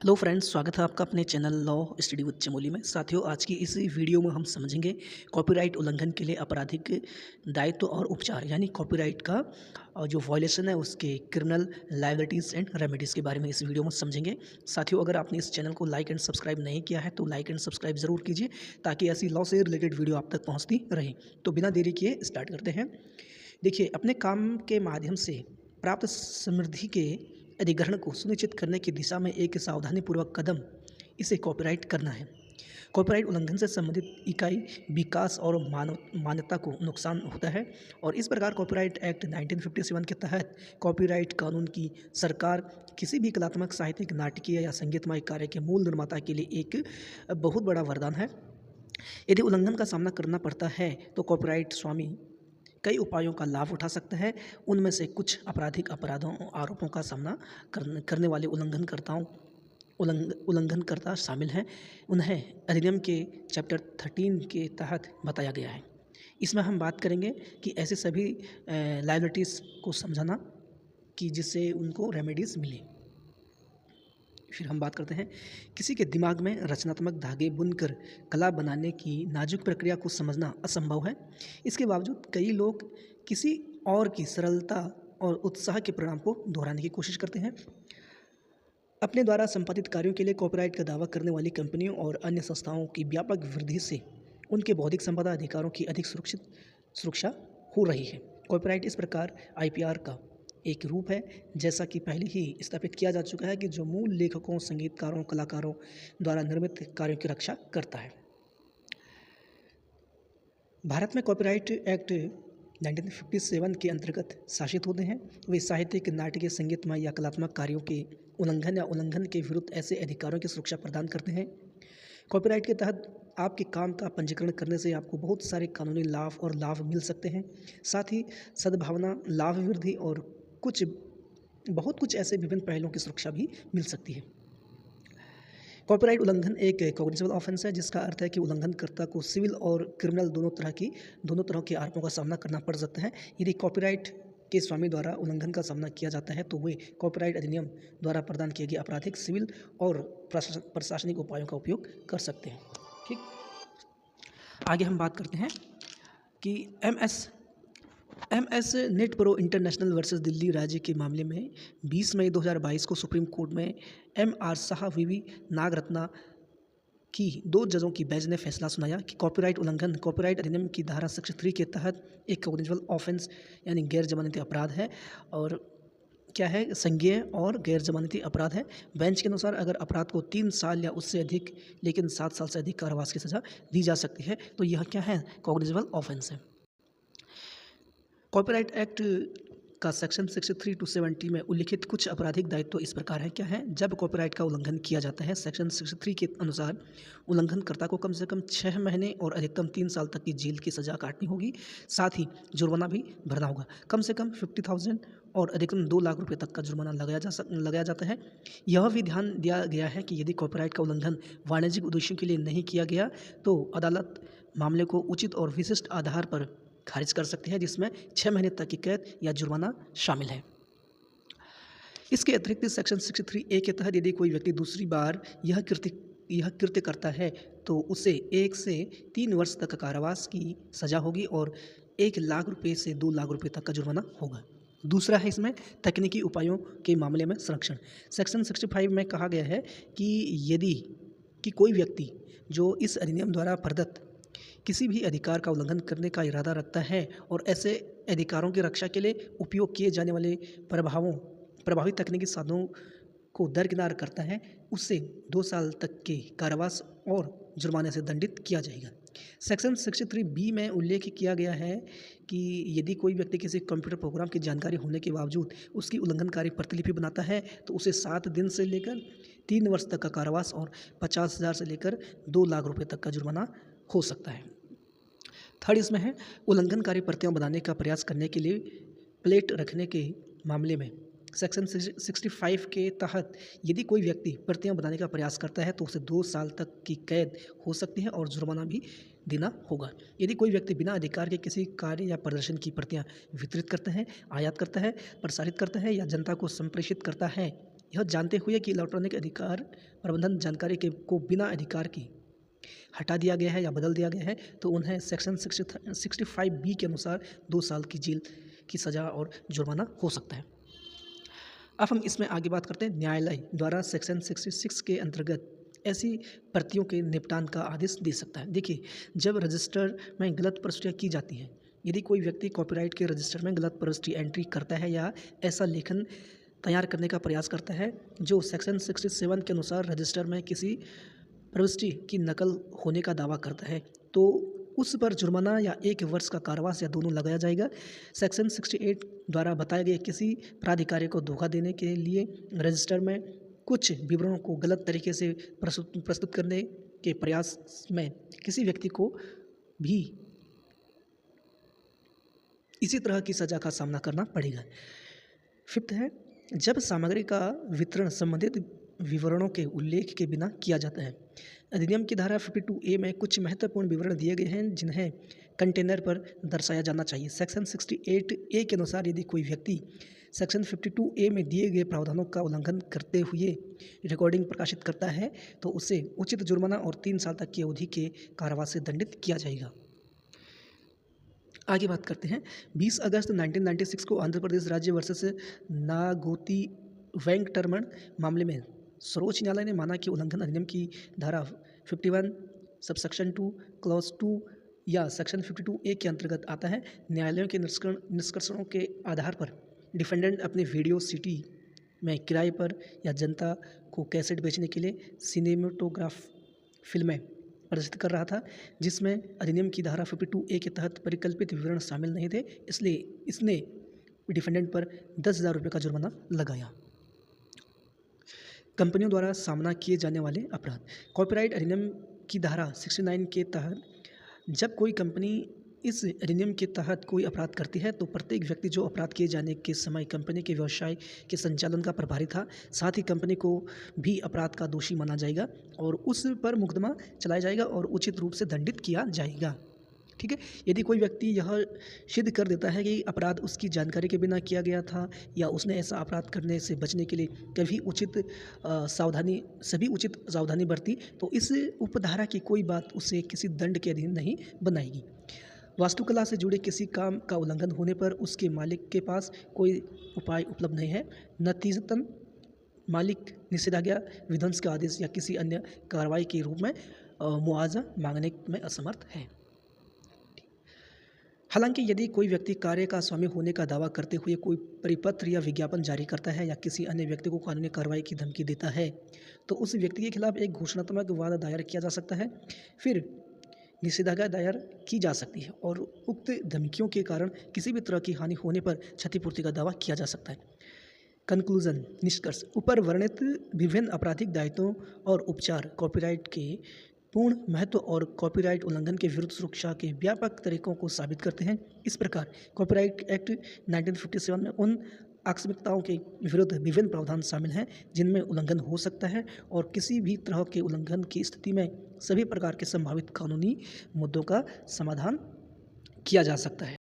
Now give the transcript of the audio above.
Hello friends, स्वागत है आपका अपने channel law study with Chamoli में। साथियों, आज की इस वीडियो में हम समझेंगे कॉपीराइट उल्लंघन के लिए आपराधिक दायित्व और उपचार, यानी कॉपीराइट का जो वॉयलेशन है उसके क्रिमिनल लायबिलिटीज़ एंड रेमेडीज़ के बारे में इस वीडियो में समझेंगे। साथियों, अगर आपने इस चैनल को लाइक एंड सब्सक्राइब नहीं किया है तो लाइक एंड सब्सक्राइब ज़रूर कीजिए ताकि ऐसी लॉ से रिलेटेड वीडियो आप तक पहुँचती रहे। तो बिना देरी किए स्टार्ट करते हैं। देखिए, अपने काम के माध्यम से प्राप्त समृद्धि के अधिग्रहण को सुनिश्चित करने की दिशा में एक सावधानीपूर्वक कदम इसे कॉपीराइट करना है। कॉपीराइट उल्लंघन से संबंधित इकाई विकास और मान्यता को नुकसान होता है और इस प्रकार कॉपीराइट एक्ट 1957 के तहत कॉपीराइट कानून की सरकार किसी भी कलात्मक, साहित्यिक, नाटकीय या संगीतमय कार्य के मूल निर्माता के लिए एक बहुत बड़ा वरदान है। यदि उल्लंघन का सामना करना पड़ता है तो कॉपीराइट स्वामी कई उपायों का लाभ उठा सकता है। उनमें से कुछ आपराधिक आरोपों का सामना करने वाले उल्लंघनकर्ता शामिल हैं। उन्हें अधिनियम के चैप्टर 13 के तहत बताया गया है। इसमें हम बात करेंगे कि ऐसे सभी लायबिलिटीज़ को समझाना कि जिससे उनको रेमेडीज़ मिले। फिर हम बात करते हैं, किसी के दिमाग में रचनात्मक धागे बुनकर कला बनाने की नाजुक प्रक्रिया को समझना असंभव है। इसके बावजूद कई लोग किसी और की सरलता और उत्साह के परिणाम को दोहराने की कोशिश करते हैं। अपने द्वारा संपादित कार्यों के लिए कॉपीराइट का दावा करने वाली कंपनियों और अन्य संस्थाओं की व्यापक वृद्धि से उनके बौद्धिक संपदा अधिकारों की अधिक सुरक्षा हो रही है। कॉपीराइट इस प्रकार आईपीआर का एक रूप है, जैसा कि पहले ही स्थापित किया जा चुका है, कि जो मूल लेखकों, संगीतकारों, कलाकारों द्वारा निर्मित कार्यों की रक्षा करता है। भारत में कॉपीराइट एक्ट 1957 के अंतर्गत शासित होते हैं। वे साहित्यिक, नाटकीय, संगीतमय या कलात्मक कार्यों के उल्लंघन या उल्लंघन के विरुद्ध ऐसे अधिकारों की सुरक्षा प्रदान करते हैं। कॉपीराइट के तहत आपके काम का पंजीकरण करने से आपको बहुत सारे कानूनी लाभ और लाभ मिल सकते हैं। साथ ही सद्भावना, लाभ वृद्धि और बहुत कुछ ऐसे विभिन्न पहलुओं की सुरक्षा भी मिल सकती है। कॉपीराइट उल्लंघन एक कॉग्निजेबल ऑफेंस है, जिसका अर्थ है कि उल्लंघनकर्ता को सिविल और क्रिमिनल दोनों तरह के आरोपों का सामना करना पड़ सकता है। यदि कॉपीराइट के स्वामी द्वारा उल्लंघन का सामना किया जाता है तो वे कॉपीराइट अधिनियम द्वारा प्रदान किए गए आपराधिक, सिविल और प्रशासनिक उपायों का उपयोग कर सकते हैं। ठीक, आगे हम बात करते हैं कि MS net pro international versus Delhi राज्य के मामले में 20 मई 2022 को सुप्रीम कोर्ट में एमआर शाह वीवी नागरत्ना की 2 जजों की बेंच ने फैसला सुनाया कि कॉपीराइट उल्लंघन कॉपीराइट अधिनियम की धारा सेक्शन 3 के तहत एक कॉग्निजेबल ऑफेंस यानी गैर जमानती अपराध है। और क्या है? संज्ञेय और गैर जमानती अपराध है। बेंच के अनुसार अगर अपराध को 3 साल या उससे अधिक लेकिन 7 साल से अधिक कारावास की सज़ा दी जा सकती है तो यह क्या है? कॉग्निजेबल ऑफेंस है। कॉपीराइट एक्ट का सेक्शन 63 टू 70 में उल्लिखित कुछ आपराधिक दायित्व इस प्रकार है। क्या है? जब कॉपीराइट का उल्लंघन किया जाता है, सेक्शन 63 के अनुसार उल्लंघनकर्ता को कम से कम 6 महीने और अधिकतम 3 साल तक की जेल की सज़ा काटनी होगी। साथ ही जुर्माना भी भरना होगा। कम से कम 50,000 और अधिकतम 2 लाख रुपये तक का जुर्माना लगाया जाता है। यह भी ध्यान दिया गया है कि यदि कॉपीराइट का उल्लंघन वाणिज्यिक उद्देश्यों के लिए नहीं किया गया तो अदालत मामले को उचित और विशिष्ट आधार पर खारिज कर सकती है, जिसमें 6 महीने तक की कैद या जुर्माना शामिल है। इसके अतिरिक्त सेक्शन 63A के तहत यदि कोई व्यक्ति दूसरी बार यह कृत्य करता है तो उसे 1 से 3 वर्ष तक कारावास की सज़ा होगी और 1 लाख रुपये से 2 लाख रुपये तक का जुर्माना होगा। दूसरा है इसमें तकनीकी उपायों के मामले में संरक्षण। सेक्शन 65 में कहा गया है कि कोई व्यक्ति जो इस अधिनियम द्वारा प्रदत्त किसी भी अधिकार का उल्लंघन करने का इरादा रखता है और ऐसे अधिकारों की रक्षा के लिए उपयोग किए जाने वाले प्रभावी तकनीकी साधनों को दरकिनार करता है, उससे 2 साल तक के कारावास और जुर्माने से दंडित किया जाएगा। सेक्शन 63B में उल्लेख किया गया है कि यदि कोई व्यक्ति किसी कंप्यूटर प्रोग्राम की जानकारी होने के बावजूद उसकी उल्लंघनकारी प्रतिलिपि बनाता है तो उसे 7 दिन से लेकर 3 वर्ष तक का कारावास और 50,000 से लेकर 2 लाख रुपये तक का जुर्माना हो सकता है। थर्ड इसमें है उल्लंघनकारी प्रतियां बनाने का प्रयास करने के लिए प्लेट रखने के मामले में सेक्शन 65 के तहत यदि कोई व्यक्ति प्रतियां बनाने का प्रयास करता है तो उसे 2 साल तक की कैद हो सकती है और जुर्माना भी देना होगा। यदि कोई व्यक्ति बिना अधिकार के किसी कार्य या प्रदर्शन की प्रतियां वितरित करता है, आयात करता है, प्रसारित करता है या जनता को संप्रेषित करता है यह जानते हुए कि इलेक्ट्रॉनिक अधिकार प्रबंधन जानकारी के को बिना अधिकार की हटा दिया गया है या बदल दिया गया है, तो उन्हें सेक्शन 65 बी के अनुसार 2 साल की जेल की सज़ा और जुर्माना हो सकता है। अब हम इसमें आगे बात करते हैं। न्यायालय द्वारा सेक्शन 66 के अंतर्गत ऐसी प्रतियों के निपटान का आदेश दे सकता है। देखिए, जब रजिस्टर में गलत प्रविष्टियाँ की जाती हैं, यदि कोई व्यक्ति कॉपीराइट के रजिस्टर में गलत प्रविष्टि एंट्री करता है या ऐसा लेखन तैयार करने का प्रयास करता है जो सेक्शन 67 के अनुसार रजिस्टर में किसी प्रविष्टि की नकल होने का दावा करता है, तो उस पर जुर्माना या 1 वर्ष का कारावास या दोनों लगाया जाएगा। सेक्शन 68 द्वारा बताए गए किसी प्राधिकारी को धोखा देने के लिए रजिस्टर में कुछ विवरणों को गलत तरीके से प्रस्तुत करने के प्रयास में किसी व्यक्ति को भी इसी तरह की सज़ा का सामना करना पड़ेगा। 5th है, जब सामग्री का वितरण संबंधित विवरणों के उल्लेख के बिना किया जाता है। अधिनियम की धारा 52A में कुछ महत्वपूर्ण विवरण दिए गए हैं जिन्हें कंटेनर पर दर्शाया जाना चाहिए। सेक्शन 68A के अनुसार यदि कोई व्यक्ति सेक्शन 52A में दिए गए प्रावधानों का उल्लंघन करते हुए रिकॉर्डिंग प्रकाशित करता है तो उसे उचित जुर्माना और 3 साल तक की अवधि के कारावास से दंडित किया जाएगा। आगे बात करते हैं। 20 अगस्त 1996 को आंध्र प्रदेश राज्य वर्सेस नागोती वेंकटरमण मामले में सर्वोच्च न्यायालय ने माना कि उल्लंघन अधिनियम की धारा 51 सबसेक्शन 2 क्लॉज 2 या सेक्शन 52A के अंतर्गत आता है। न्यायालयों के निष्कर्षों के आधार पर डिफेंडेंट अपने वीडियो सिटी में किराए पर या जनता को कैसेट बेचने के लिए सिनेमेटोग्राफ फिल्में प्रदर्शित कर रहा था, जिसमें अधिनियम की धारा 52A के तहत परिकल्पित विवरण शामिल नहीं थे, इसलिए इसने डिफेंडेंट पर 10,000 रुपये का जुर्माना लगाया। कंपनियों द्वारा सामना किए जाने वाले अपराध। कॉपीराइट अधिनियम की धारा 69 के तहत जब कोई कंपनी इस अधिनियम के तहत कोई अपराध करती है तो प्रत्येक व्यक्ति जो अपराध किए जाने के समय कंपनी के व्यवसाय के संचालन का प्रभारी था, साथ ही कंपनी को भी अपराध का दोषी माना जाएगा और उस पर मुकदमा चलाया जाएगा और उचित रूप से दंडित किया जाएगा। ठीक है। यदि कोई व्यक्ति यह सिद्ध कर देता है कि अपराध उसकी जानकारी के बिना किया गया था या उसने ऐसा अपराध करने से बचने के लिए सभी उचित सावधानी बरती, तो इस उपधारा की कोई बात उसे किसी दंड के अधीन नहीं बनाएगी। वास्तुकला से जुड़े किसी काम का उल्लंघन होने पर उसके मालिक के पास कोई उपाय उपलब्ध नहीं है। नतीजतन मालिक निषेधाज्ञा, विध्वंस का आदेश या किसी अन्य कार्रवाई के रूप में मुआवजा मांगने में असमर्थ है। हालांकि यदि कोई व्यक्ति कार्य का स्वामी होने का दावा करते हुए कोई परिपत्र या विज्ञापन जारी करता है या किसी अन्य व्यक्ति को कानूनी कार्रवाई की धमकी देता है, तो उस व्यक्ति के खिलाफ एक घोषणात्मक वाद दायर किया जा सकता है। फिर निषेधाज्ञा दायर की जा सकती है और उक्त धमकियों के कारण किसी भी तरह की हानि होने पर क्षतिपूर्ति का दावा किया जा सकता है। कंक्लूजन, निष्कर्ष, ऊपर वर्णित विभिन्न आपराधिक दायित्वों और उपचार कॉपीराइट के पूर्ण महत्व और कॉपीराइट उल्लंघन के विरुद्ध सुरक्षा के व्यापक तरीकों को साबित करते हैं। इस प्रकार कॉपीराइट एक्ट 1957 में उन आकस्मिकताओं के विरुद्ध विभिन्न प्रावधान शामिल हैं जिनमें उल्लंघन हो सकता है और किसी भी तरह के उल्लंघन की स्थिति में सभी प्रकार के संभावित कानूनी मुद्दों का समाधान किया जा सकता है।